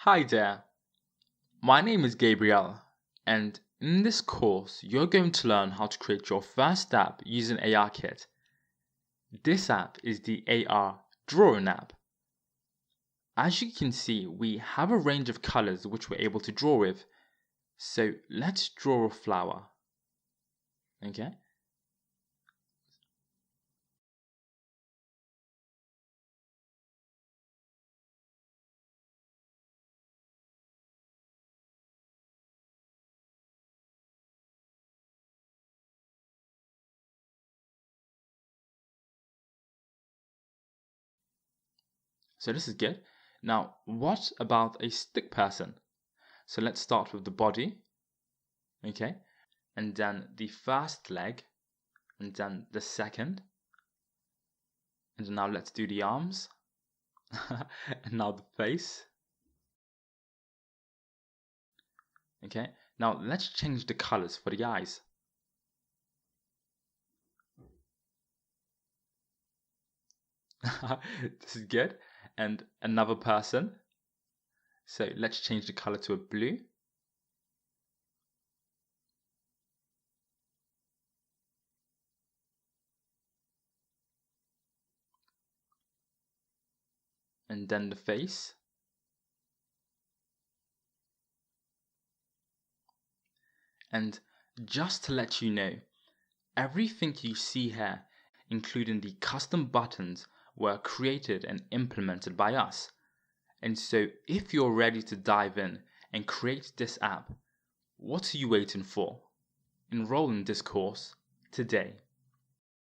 Hi there, my name is Gabriel, and in this course, you're going to learn how to create your first app using ARKit. This app is the AR Drawing app. As you can see, we have a range of colors which we're able to draw with. So let's draw a flower. Okay. So this is good. Now, what about a stick person? So let's start with the body. Okay. And then the first leg. And then the second. And now let's do the arms. And now the face. Okay, now let's change the colors for the eyes. This is good. And another person. So let's change the color to a blue. And then the face. And just to let you know, everything you see here, including the custom buttons, were created and implemented by us. And so if you're ready to dive in and create this app, what are you waiting for? Enroll in this course today.